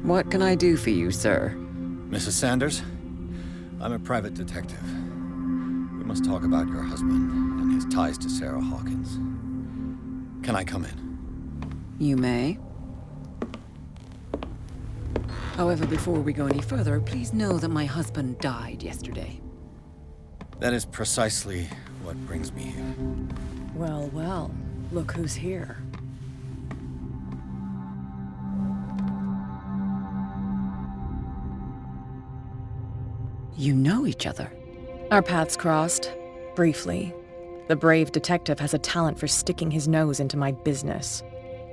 What can I do for you, sir? Mrs. Sanders, I'm a private detective. We must talk about your husband and his ties to Sarah Hawkins. Can I come in? You may. However, before we go any further, please know that my husband died yesterday. That is precisely what brings me here. Well, well, look who's here. You know each other. Our paths crossed, briefly. The brave detective has a talent for sticking his nose into my business.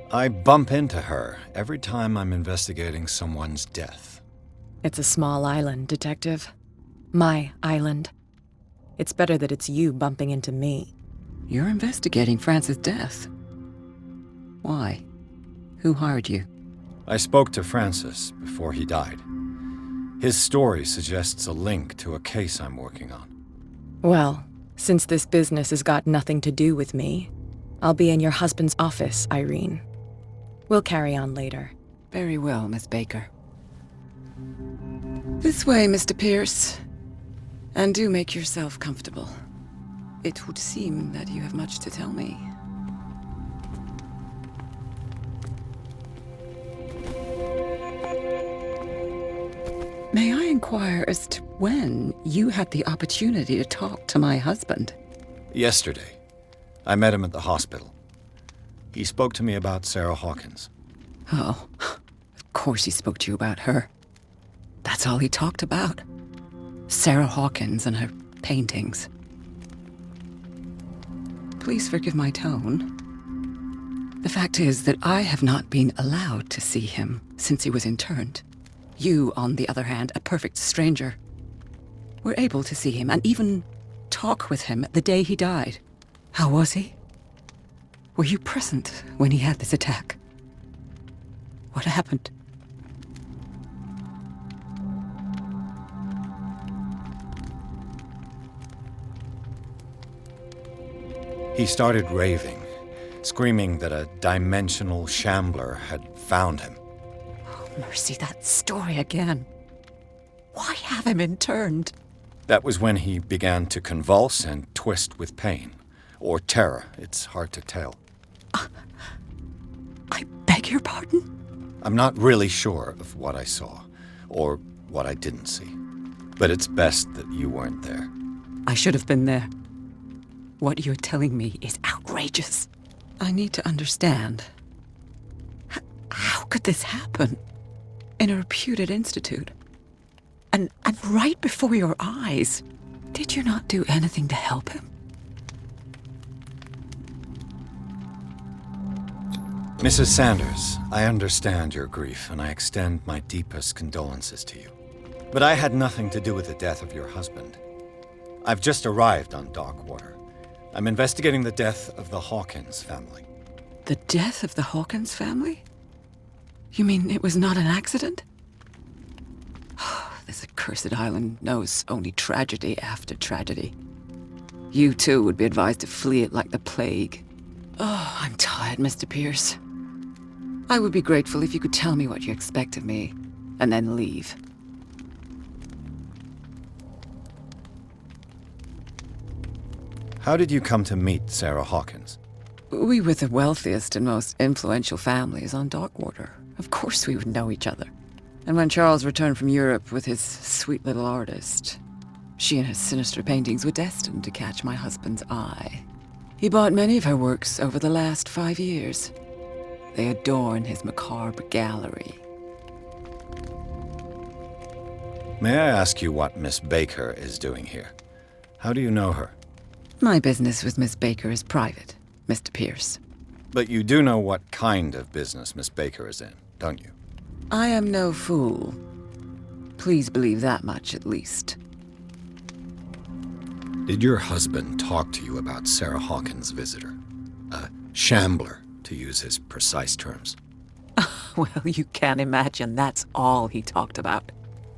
I bump into her every time I'm investigating someone's death. It's a small island, detective. My island. It's better that it's you bumping into me. You're investigating Francis' death. Why? Who hired you? I spoke to Francis before he died. His story suggests a link to a case I'm working on. Well, since this business has got nothing to do with me, I'll be in your husband's office, Irene. We'll carry on later. Very well, Miss Baker. This way, Mr. Pierce. And do make yourself comfortable. It would seem that you have much to tell me. May I inquire as to when you had the opportunity to talk to my husband? Yesterday, I met him at the hospital. He spoke to me about Sarah Hawkins. Oh, of course he spoke to you about her. That's all he talked about. Sarah Hawkins and her paintings. Please forgive my tone. The fact is that I have not been allowed to see him since he was interned. You, on the other hand, a perfect stranger, were able to see him and even talk with him the day he died. How was he? Were you present when he had this attack? What happened? He started raving, screaming that a dimensional shambler had found him. Oh, mercy, that story again. Why have him interned? That was when he began to convulse and twist with pain. Or terror, it's hard to tell. I beg your pardon? I'm not really sure of what I saw, or what I didn't see. But it's best that you weren't there. I should have been there. What you're telling me is outrageous. I need to understand. How could this happen? In a reputed institute? And right before your eyes? Did you not do anything to help him? Mrs. Sanders, I understand your grief, and I extend my deepest condolences to you. But I had nothing to do with the death of your husband. I've just arrived on Darkwater. I'm investigating the death of the Hawkins family. The death of the Hawkins family? You mean it was not an accident? This accursed island knows only tragedy after tragedy. You too would be advised to flee it like the plague. Oh, I'm tired, Mr. Pierce. I would be grateful if you could tell me what you expect of me, and then leave. How did you come to meet Sarah Hawkins? We were the wealthiest and most influential families on Darkwater. Of course we would know each other. And when Charles returned from Europe with his sweet little artist, she and her sinister paintings were destined to catch my husband's eye. He bought many of her works over the last 5 years. They adorn his macabre gallery. May I ask you what Miss Baker is doing here? How do you know her? My business with Miss Baker is private, Mr. Pierce. But you do know what kind of business Miss Baker is in, don't you? I am no fool. Please believe that much, at least. Did your husband talk to you about Sarah Hawkins' visitor? A shambler, to use his precise terms. Well, you can't imagine that's all he talked about.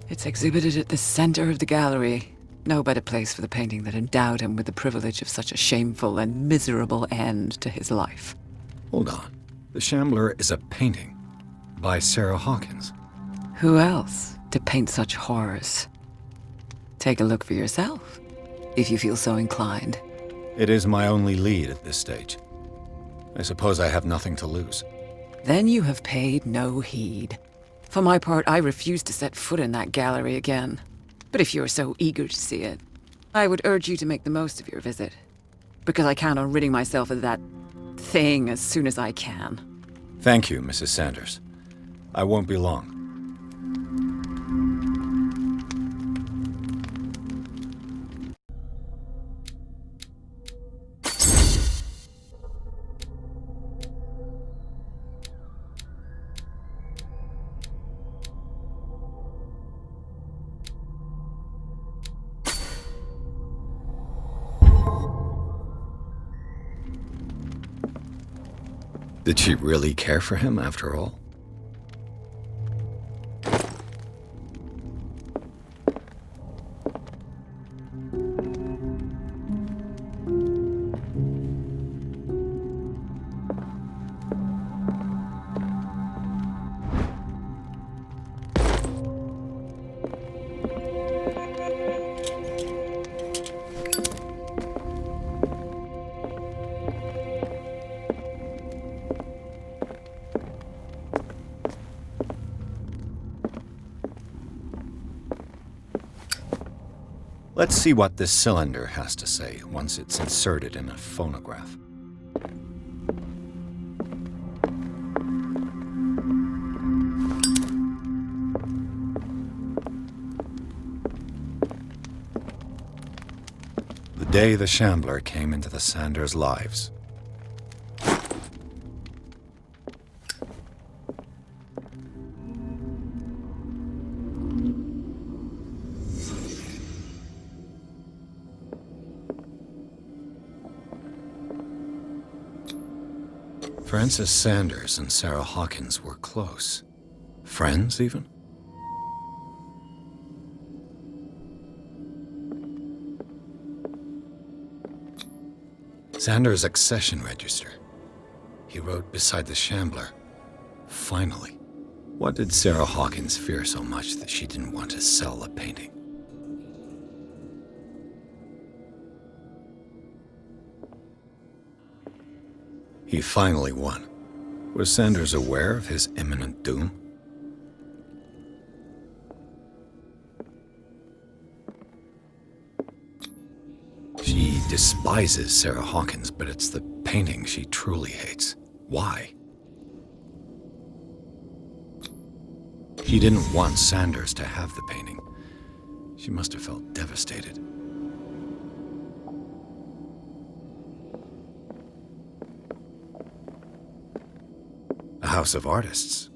It's exhibited at the center of the gallery. No better place for the painting that endowed him with the privilege of such a shameful and miserable end to his life. Hold on. The Shambler is a painting by Sarah Hawkins. Who else to paint such horrors? Take a look for yourself, if you feel so inclined. It is my only lead at this stage. I suppose I have nothing to lose. Then you have paid no heed. For my part, I refuse to set foot in that gallery again. But if you're so eager to see it, I would urge you to make the most of your visit. Because I count on ridding myself of that thing as soon as I can. Thank you, Mrs. Sanders. I won't be long. Did she really care for him after all? Let's see what this cylinder has to say once it's inserted in a phonograph. The day the Shambler came into the Sanders' lives. Frances Sanders and Sarah Hawkins were close. Friends, even? Sanders' accession register. He wrote beside the Shambler, "Finally." What did Sarah Hawkins fear so much that she didn't want to sell the painting? He finally won. Was Sanders aware of his imminent doom? She despises Sarah Hawkins, but it's the painting she truly hates. Why? She didn't want Sanders to have the painting. She must have felt devastated. A house of artists.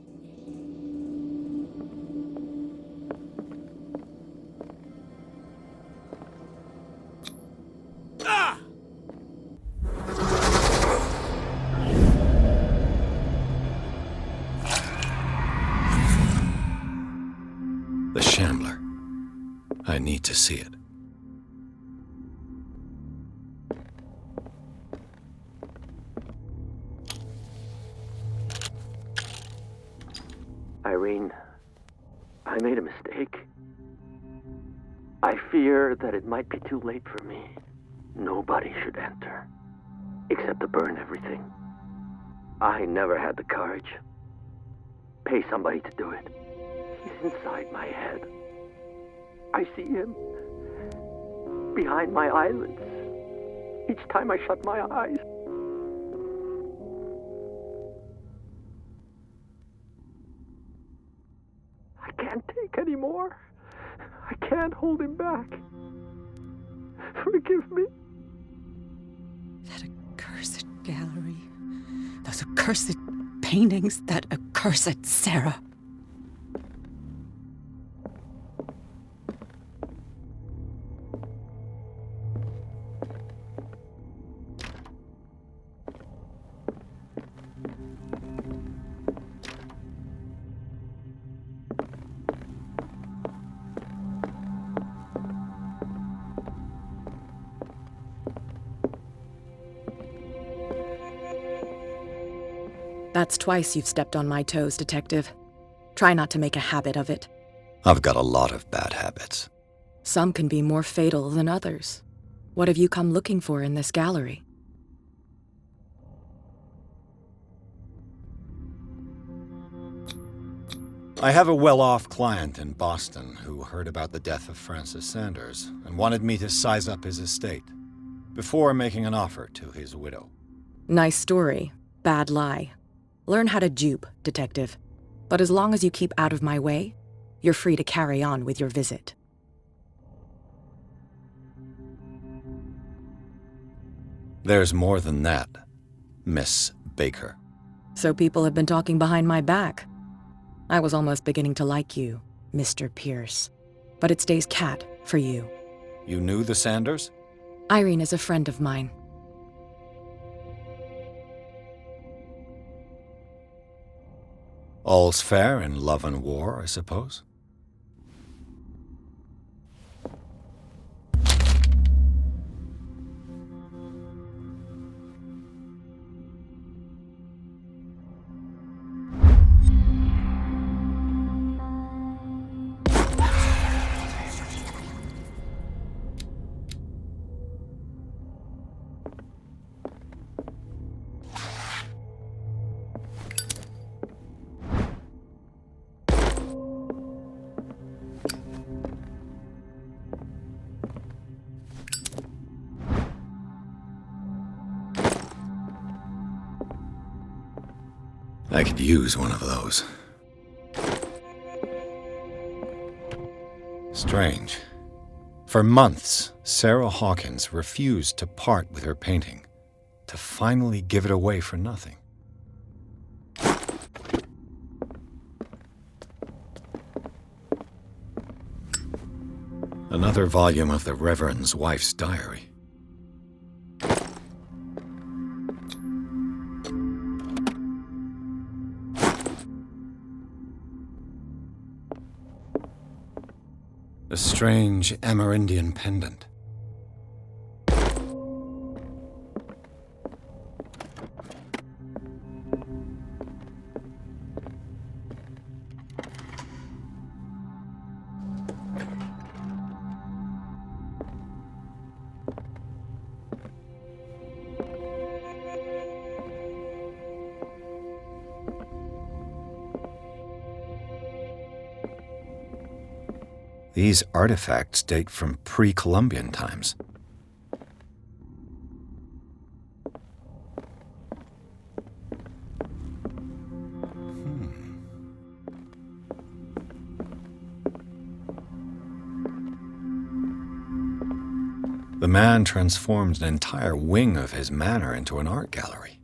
The Shambler. I need to see it. Irene, I made a mistake. I fear that it might be too late for me. Nobody should enter, except to burn everything. I never had the courage. Pay somebody to do it. He's inside my head. I see him behind my eyelids each time I shut my eyes. I can't take any more. I can't hold him back. Forgive me. That accursed gallery. Those accursed paintings. That accursed Sarah. That's twice you've stepped on my toes, Detective. Try not to make a habit of it. I've got a lot of bad habits. Some can be more fatal than others. What have you come looking for in this gallery? I have a well-off client in Boston who heard about the death of Francis Sanders and wanted me to size up his estate before making an offer to his widow. Nice story. Bad lie. Learn how to dupe, Detective. But as long as you keep out of my way, you're free to carry on with your visit. There's more than that, Miss Baker. So people have been talking behind my back. I was almost beginning to like you, Mr. Pierce. But it stays cat for you. You knew the Sanders? Irene is a friend of mine. All's fair in love and war, I suppose? I could use one of those. Strange. For months, Sarah Hawkins refused to part with her painting, to finally give it away for nothing. Another volume of the Reverend's wife's diary. A strange Amerindian pendant. These artifacts date from pre-Columbian times. The man transformed an entire wing of his manor into an art gallery.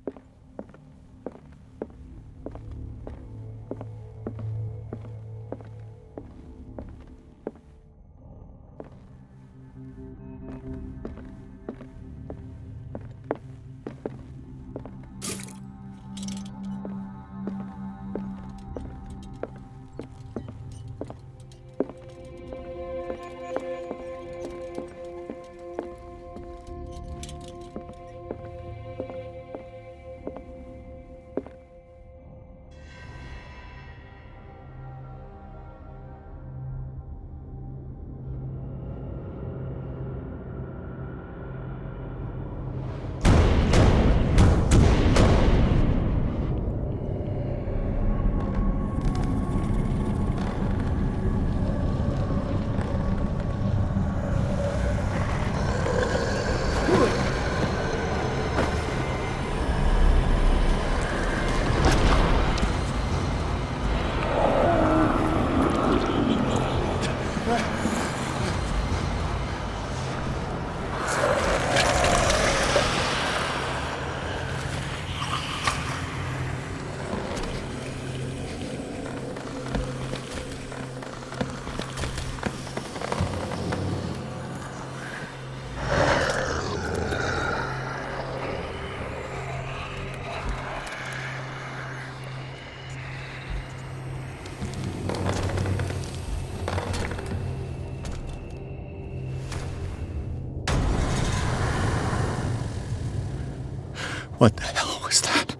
What the hell was that?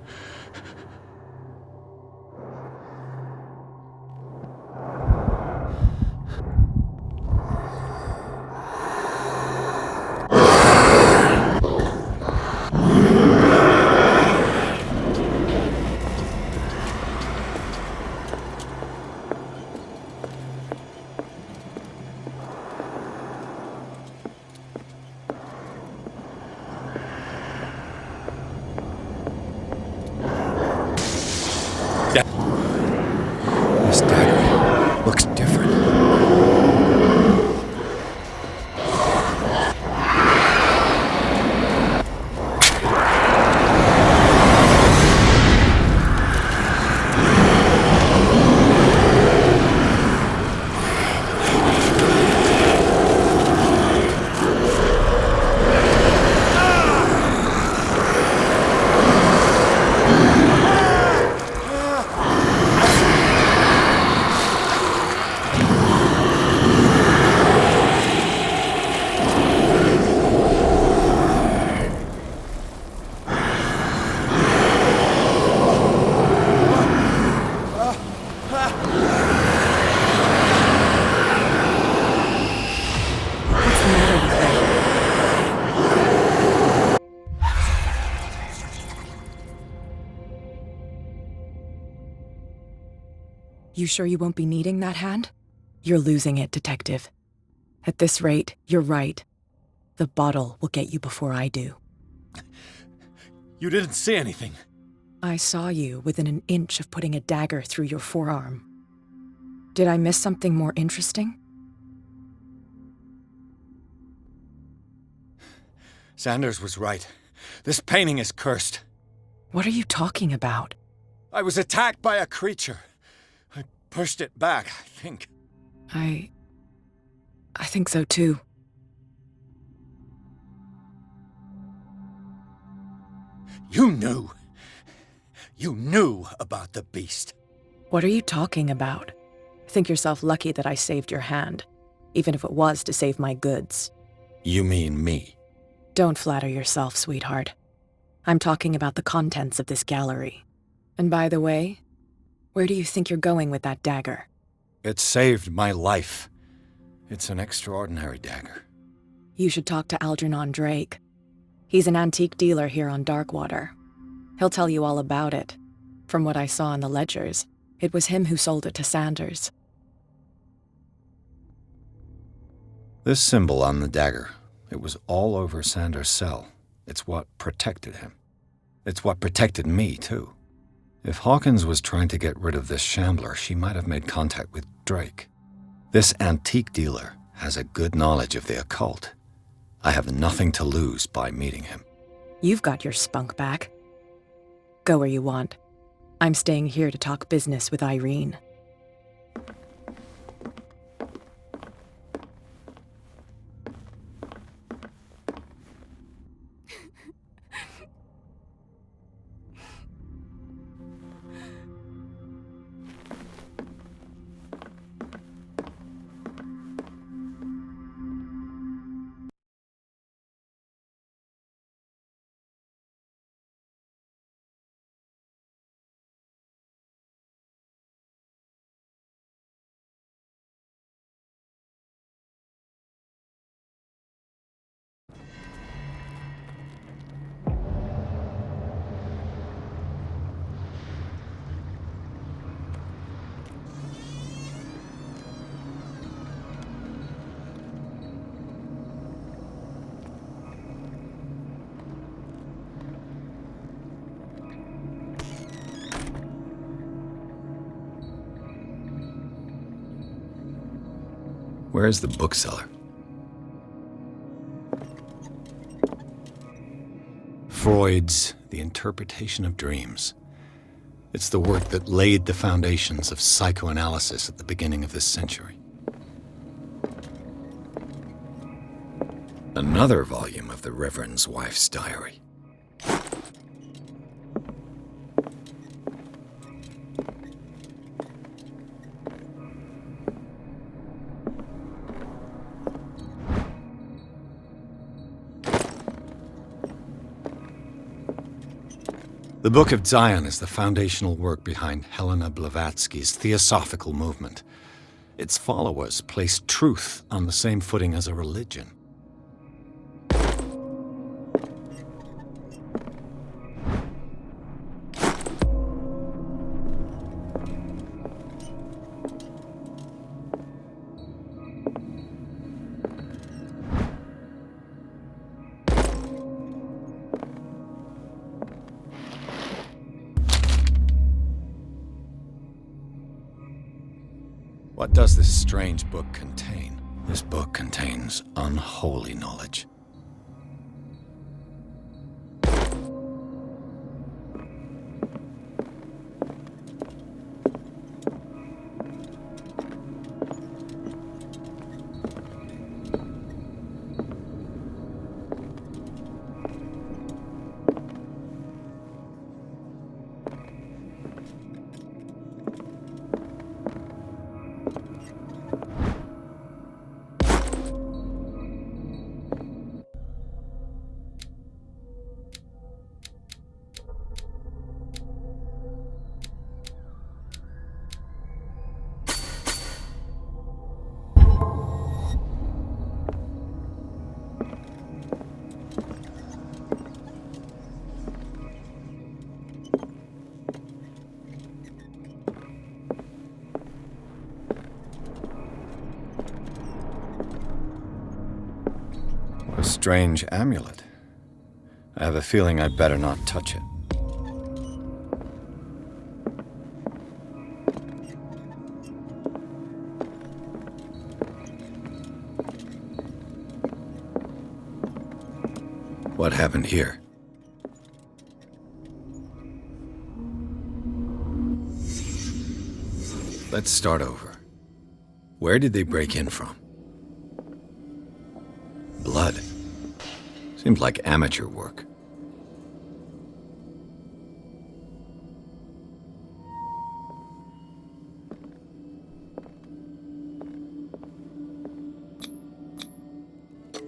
You sure you won't be needing that hand? You're losing it, Detective. At this rate, you're right. The bottle will get you before I do. You didn't see anything. I saw you within an inch of putting a dagger through your forearm. Did I miss something more interesting? Sanders was right. This painting is cursed. What are you talking about? I was attacked by a creature. I pushed it back, I think. I think so too. You knew. You knew about the beast. What are you talking about? Think yourself lucky that I saved your hand, even if it was to save my goods. You mean me? Don't flatter yourself, sweetheart. I'm talking about the contents of this gallery. And by the way, where do you think you're going with that dagger? It saved my life. It's an extraordinary dagger. You should talk to Algernon Drake. He's an antique dealer here on Darkwater. He'll tell you all about it. From what I saw in the ledgers, it was him who sold it to Sanders. This symbol on the dagger, it was all over Sanders' cell. It's what protected him. It's what protected me, too. If Hawkins was trying to get rid of this shambler, she might have made contact with Drake. This antique dealer has a good knowledge of the occult. I have nothing to lose by meeting him. You've got your spunk back. Go where you want. I'm staying here to talk business with Irene. Where is the bookseller? Freud's The Interpretation of Dreams. It's the work that laid the foundations of psychoanalysis at the beginning of this century. Another volume of the Reverend's wife's diary. The Book of Zion is the foundational work behind Helena Blavatsky's Theosophical movement. Its followers placed truth on the same footing as a religion. What does this strange book contain? This book contains unholy knowledge. A strange amulet. I have a feeling I'd better not touch it. What happened here? Let's start over. Where did they break in from? Blood. Seems like amateur work.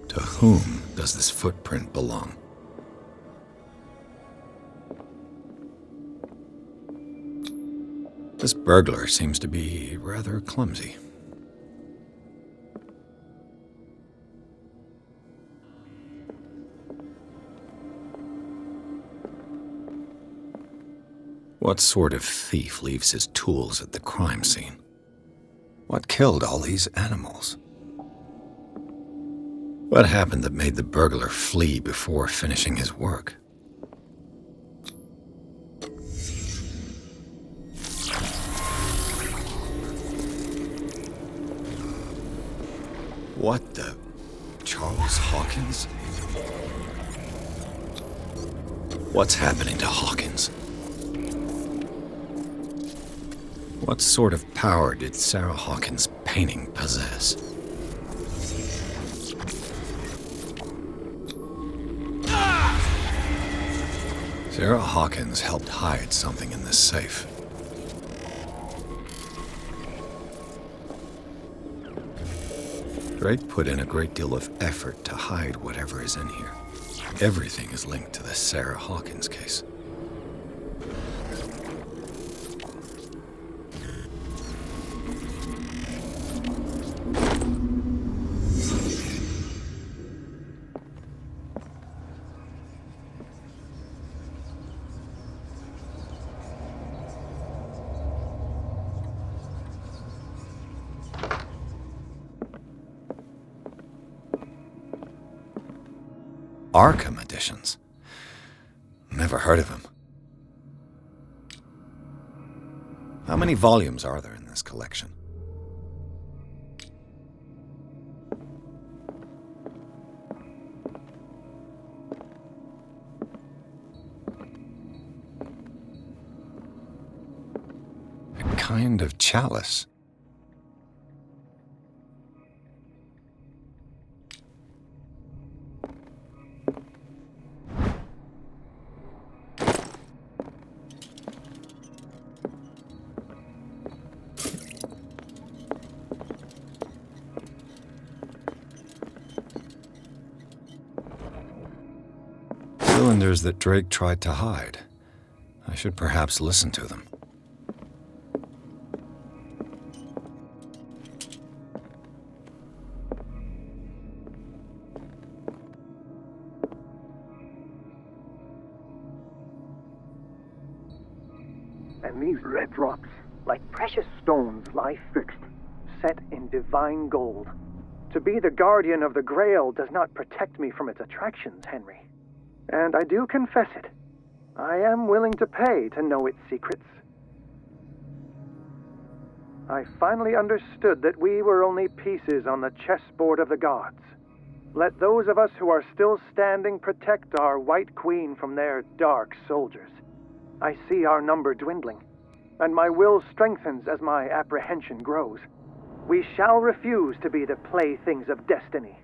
To whom does this footprint belong? This burglar seems to be rather clumsy. What sort of thief leaves his tools at the crime scene? What killed all these animals? What happened that made the burglar flee before finishing his work? What the... Charles Hawkins? What's happening to Hawkins? What sort of power did Sarah Hawkins' painting possess? Sarah Hawkins helped hide something in this safe. Drake put in a great deal of effort to hide whatever is in here. Everything is linked to the Sarah Hawkins case. Arkham editions. Never heard of him. How many volumes are there in this collection? A kind of chalice. Cylinders that Drake tried to hide. I should perhaps listen to them. And these red drops, like precious stones, lie fixed, set in divine gold. To be the guardian of the Grail does not protect me from its attractions, Henry. And I do confess it. I am willing to pay to know its secrets. I finally understood that we were only pieces on the chessboard of the gods. Let those of us who are still standing protect our White Queen from their dark soldiers. I see our number dwindling, and my will strengthens as my apprehension grows. We shall refuse to be the playthings of destiny.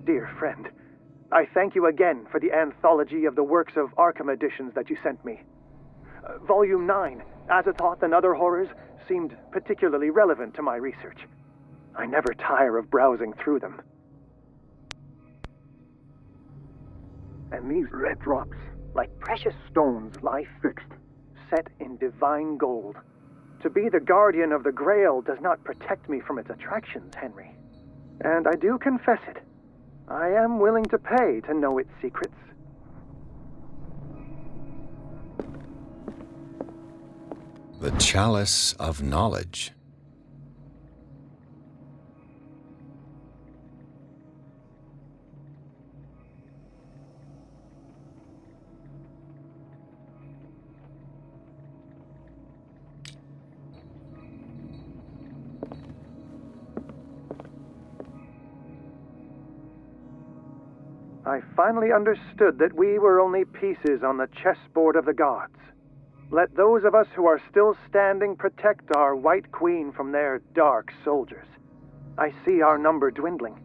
Dear friend, I thank you again for the anthology of the works of Arkham editions that you sent me. Volume 9, Azathoth and Other Horrors, seemed particularly relevant to my research. I never tire of browsing through them. And these red drops, like precious stones, lie fixed, set in divine gold. To be the guardian of the Grail does not protect me from its attractions, Henry. And I do confess it. I am willing to pay to know its secrets. The Chalice of Knowledge. I finally understood that we were only pieces on the chessboard of the gods. Let those of us who are still standing protect our White Queen from their dark soldiers. I see our number dwindling,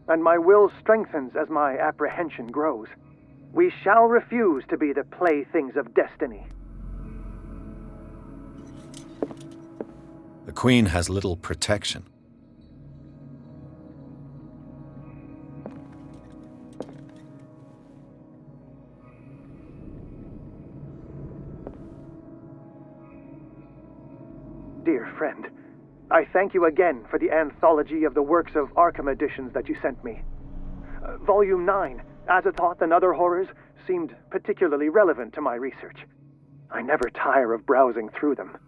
and my will strengthens as my apprehension grows. We shall refuse to be the playthings of destiny. The Queen has little protection. Dear friend, I thank you again for the anthology of the works of Arkham editions that you sent me. Volume 9, Azathoth and Other Horrors, seemed particularly relevant to my research. I never tire of browsing through them.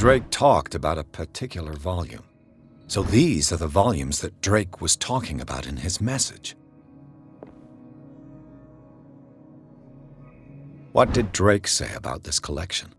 Drake talked about a particular volume. So these are the volumes that Drake was talking about in his message. What did Drake say about this collection?